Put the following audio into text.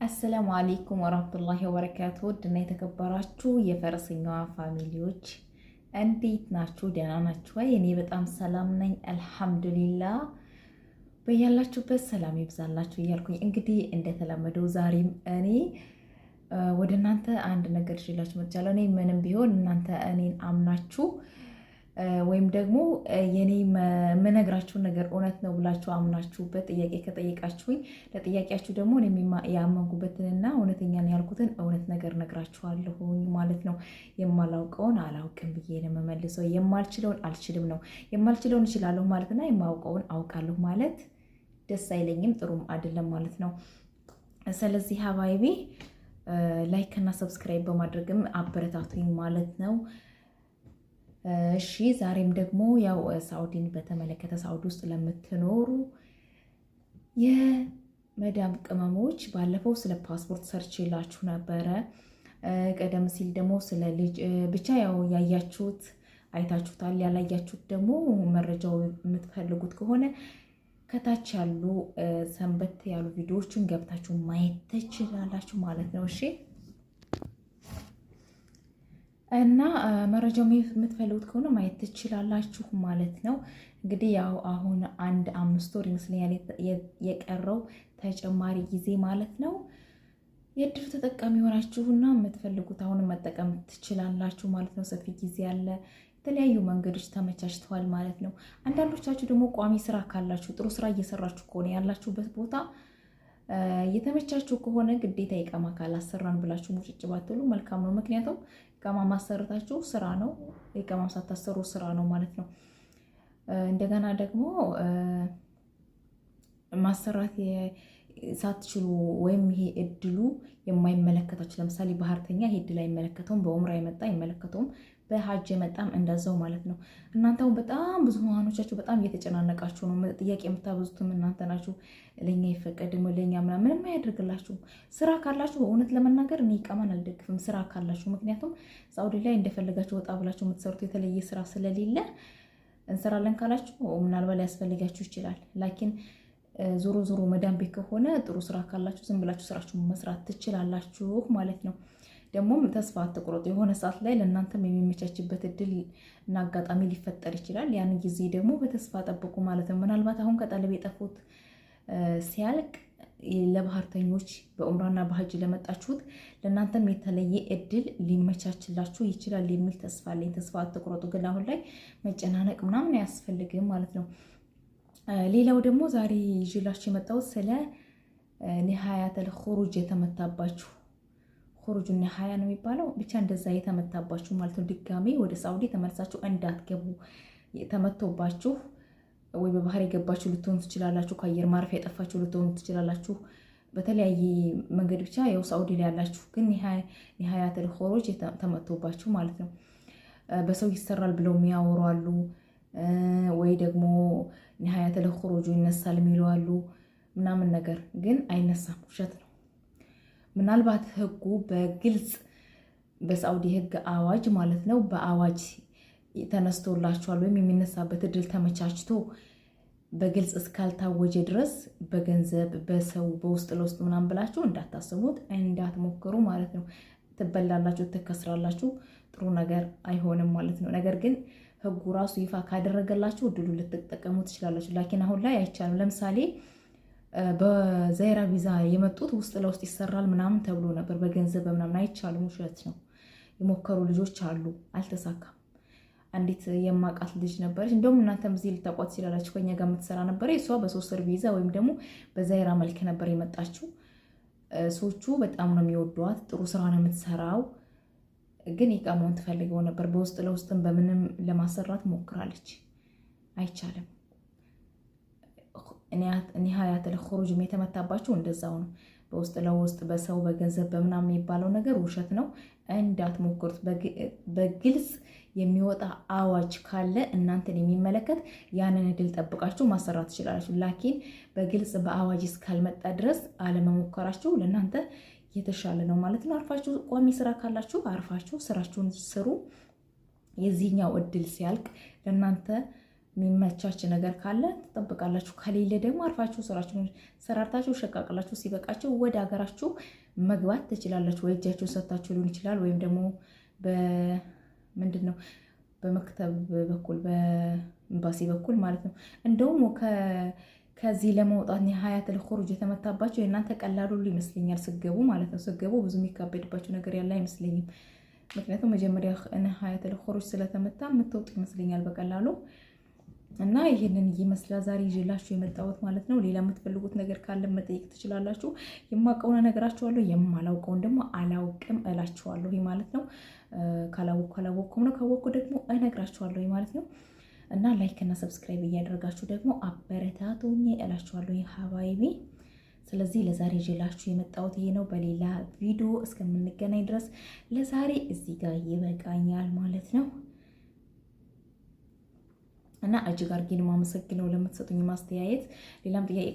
አሰላሙ አለይኩም ወራህመቱላሂ ወበረካቱ። ውድና የተከበራችሁ የፈረሰኛዋ ፋሚሊዎች እንዴት ናችሁ? ደህና ናችሁ ወይ? እኔ በጣም ሰላም ነኝ አልሐምዱሊላህ። በያላችሁበት ሰላም ይብዛላችሁ እያልኩኝ እንግዲህ እንደተለመደው ዛሬም እኔ ወደ እናንተ አንድ ነገር ይዤላችሁ መጥቻለሁ። እኔ ምንም ቢሆን እናንተ እኔን አምናችሁ ወይም ደግሞ የኔ የምነግራችሁን ነገር እውነት ነው ብላችሁ አምናችሁበት ጥያቄ ከጠየቃችሁኝ ለጥያቄያችሁ ደግሞ እኔ ያመንኩበትንና እውነተኛን ያልኩትን እውነት ነገር ነግራችኋለሁ ማለት ነው። የማላውቀውን አላውቅም ብዬ ነው የምመልሰው። የማልችለውን አልችልም ነው። የማልችለውን እችላለሁ ማለትና የማውቀውን አውቃለሁ ማለት ደስ አይለኝም፣ ጥሩም አይደለም ማለት ነው። ስለዚህ ሀባይቢ ላይክ እና ሰብስክራይብ በማድረግም አበረታቱኝ ማለት ነው። እሺ ዛሬም ደግሞ ያው ሳውዲን በተመለከተ ሳውዲ ውስጥ ለምትኖሩ የመዳም ቅመሞች ባለፈው ስለ ፓስፖርት ሰርች ይላችሁ ነበረ። ቀደም ሲል ደግሞ ስለ ልጅ ብቻ ያው ያያችሁት አይታችሁታል። ያላያችሁት ደግሞ መረጃው የምትፈልጉት ከሆነ ከታች ያሉ ሰንበት ያሉ ቪዲዮዎችን ገብታችሁ ማየት ትችላላችሁ ማለት ነው። እሺ እና መረጃው የምትፈልጉት ከሆነ ማየት ትችላላችሁ ማለት ነው። እንግዲህ ያው አሁን 5 ወር ይመስለኛል የቀረው ተጨማሪ ጊዜ ማለት ነው። የእድሉ ተጠቃሚ ሆናችሁና የምትፈልጉት አሁን መጠቀም ትችላላችሁ ማለት ነው። ሰፊ ጊዜ አለ። የተለያዩ መንገዶች ተመቻችተዋል ማለት ነው። አንዳንዶቻችሁ ደግሞ ቋሚ ስራ ካላችሁ ጥሩ ስራ እየሰራችሁ ከሆነ ያላችሁበት ቦታ የተመቻችሁ ከሆነ ግዴታ ኢቃማ ካላሰራን ብላችሁ ሙጭጭ ባትሉ መልካም ነው። ምክንያቱም ኢቃማ ማሰረታችሁ ስራ ነው፣ ኢቃማ ሳታሰሩ ስራ ነው ማለት ነው። እንደገና ደግሞ ማሰራት ሳትችሉ ወይም ይሄ እድሉ የማይመለከታችሁ ለምሳሌ ባህርተኛ ይሄ እድል አይመለከተውም፣ በኡምራ የመጣ አይመለከተውም፣ በሀጅ የመጣም እንደዛው ማለት ነው። እናንተው በጣም ብዙ መሃኖቻችሁ በጣም እየተጨናነቃችሁ ነው። ጥያቄ የምታበዙትም እናንተ ናችሁ። ለኛ ይፈቀድም ለኛ ምንም አያደርግላችሁም። ስራ ካላችሁ እውነት ለመናገር እኔ ኢቃማን አልደግፍም፣ ስራ ካላችሁ። ምክንያቱም ሳውዲ ላይ እንደፈለጋችሁ ወጣ ብላችሁ የምትሰሩት የተለየ ስራ ስለሌለ እንሰራለን ካላችሁ ምናልባት ሊያስፈልጋችሁ ይችላል። ላኪን ዞሮ ዞሮ መዳም ቤት ከሆነ ጥሩ ስራ ካላችሁ ዝም ብላችሁ ስራችሁን መስራት ትችላላችሁ ማለት ነው። ደግሞም ተስፋ አትቁረጡ። የሆነ ሰዓት ላይ ለእናንተም የሚመቻችበት እድል እና አጋጣሚ ሊፈጠር ይችላል። ያን ጊዜ ደግሞ በተስፋ ጠብቁ ማለት ነው። ምናልባት አሁን ከጠለብ የጠፉት ሲያልቅ ለባህርተኞች በኡምራና በሀጅ ለመጣችሁት ለእናንተም የተለየ እድል ሊመቻችላችሁ ይችላል የሚል ተስፋ አለኝ። ተስፋ አትቁረጡ። ግን አሁን ላይ መጨናነቅ ምናምን አያስፈልግም ማለት ነው። ሌላው ደግሞ ዛሬ ይዤላችሁ የመጣሁት ስለ ኒሃያተል ኹሩጅ የተመታባችሁ ኹሩጅ ኒሃያ ነው የሚባለው፣ ብቻ እንደዛ የተመታባችሁ ማለት ነው። ድጋሜ ወደ ሳውዲ ተመልሳችሁ እንዳትገቡ ተመቶባችሁ ወይ በባህር የገባችሁ ልትሆኑ ትችላላችሁ፣ ከአየር ማረፊያ የጠፋችሁ ልትሆኑ ትችላላችሁ። በተለያየ መንገድ ብቻ ያው ሳውዲ ላይ ያላችሁ ግን ኒሃያተል ኹሩጅ ተመቶባችሁ ማለት ነው። በሰው ይሰራል ብለው የሚያወሩ አሉ፣ ወይ ደግሞ ኒሃያተል ኹሩጅ ይነሳል የሚሉ አሉ ምናምን ነገር ግን አይነሳም፣ ውሸት ነው። ምናልባት ህጉ በግልጽ በሳውዲ ህግ አዋጅ ማለት ነው በአዋጅ ተነስቶላችኋል ወይም የሚነሳበት እድል ተመቻችቶ በግልጽ እስካልታወጀ ድረስ በገንዘብ በሰው በውስጥ ለውስጥ ምናምን ብላችሁ እንዳታስቡት፣ እንዳትሞክሩ ማለት ነው። ትበላላችሁ፣ ትከስራላችሁ፣ ጥሩ ነገር አይሆንም ማለት ነው። ነገር ግን ህጉ ራሱ ይፋ ካደረገላችሁ እድሉ ልትጠቀሙ ትችላላችሁ። ላኪን አሁን ላይ አይቻልም። ለምሳሌ በዛይራ ቪዛ የመጡት ውስጥ ለውስጥ ይሰራል ምናምን ተብሎ ነበር፣ በገንዘብ ምናምን አይቻልም፣ ውሸት ነው። የሞከሩ ልጆች አሉ፣ አልተሳካም። አንዲት የማውቃት ልጅ ነበረች፣ እንደውም እናንተም እዚህ ልታውቋት ትችላላችሁ፣ ከኛ ጋር የምትሰራ ነበር። እሷ በ3 ወር ቪዛ ወይም ደግሞ በዛይራ መልክ ነበር የመጣችው። ሰዎቹ በጣም ነው የሚወዷት፣ ጥሩ ስራ ነው የምትሰራው። ግን ኢቃማውን ትፈልገው ነበር። በውስጥ ለውስጥም በምንም ለማሰራት ሞክራለች፣ አይቻልም። ኒሃያተል ኹሩጅም የተመታባችሁ እንደዛው ነው። በውስጥ ለውስጥ በሰው በገንዘብ በምናምን የሚባለው ነገር ውሸት ነው፣ እንዳትሞክሩት። በግልጽ የሚወጣ አዋጅ ካለ እናንተን የሚመለከት ያንን እድል ጠብቃችሁ ማሰራት ትችላላችሁ። ላኪን በግልጽ በአዋጅ እስካልመጣ ድረስ አለመሞከራችሁ ለእናንተ የተሻለ ነው ማለት ነው። አርፋችሁ ቋሚ ስራ ካላችሁ አርፋችሁ ስራችሁን ስሩ። የዚህኛው እድል ሲያልቅ ለእናንተ የሚመቻች ነገር ካለ ትጠብቃላችሁ፣ ከሌለ ደግሞ አርፋችሁ ስራችሁን ሰራርታችሁ ሸቃቅላችሁ ሲበቃችሁ ወደ ሀገራችሁ መግባት ትችላላችሁ። ወይ እጃችሁን ሰጥታችሁ ሊሆን ይችላል፣ ወይም ደግሞ ምንድን ነው በመክተብ በኩል በኤምባሲ በኩል ማለት ነው። እንደውም ከዚህ ለመውጣት ኒሃያተል ኹሩጅ የተመታባቸው የእናንተ ቀላሉ ይመስለኛል ስገቡ ማለት ነው። ስገቡ ብዙ የሚካበድባቸው ነገር ያለ አይመስለኝም። ምክንያቱም መጀመሪያ ኒሃያተል ኹሩጅ ስለተመታ የምትወጡ ይመስለኛል በቀላሉ። እና ይህንን ይመስላል ዛሬ ይዤላችሁ የመጣሁት ማለት ነው። ሌላ የምትፈልጉት ነገር ካለ መጠየቅ ትችላላችሁ። የማውቀውን እነግራችኋለሁ፣ የማላውቀውን ደግሞ አላውቅም እላችኋለሁ ማለት ነው። ካላወቅኩም ነው፣ ካወቅኩ ደግሞ እነግራችኋለሁ ማለት ነው። እና ላይክ እና ሰብስክራይብ እያደረጋችሁ ደግሞ አበረታቱኝ እላችኋለሁ ሀባይቢ። ስለዚህ ለዛሬ ይዤላችሁ የመጣሁት ይሄ ነው። በሌላ ቪዲዮ እስከምንገናኝ ድረስ ለዛሬ እዚህ ጋር ይበቃኛል ማለት ነው። እና እጅግ አድርጌ ነው የማመሰግነው ለምትሰጡኝ ማስተያየት። ሌላም ጥያቄ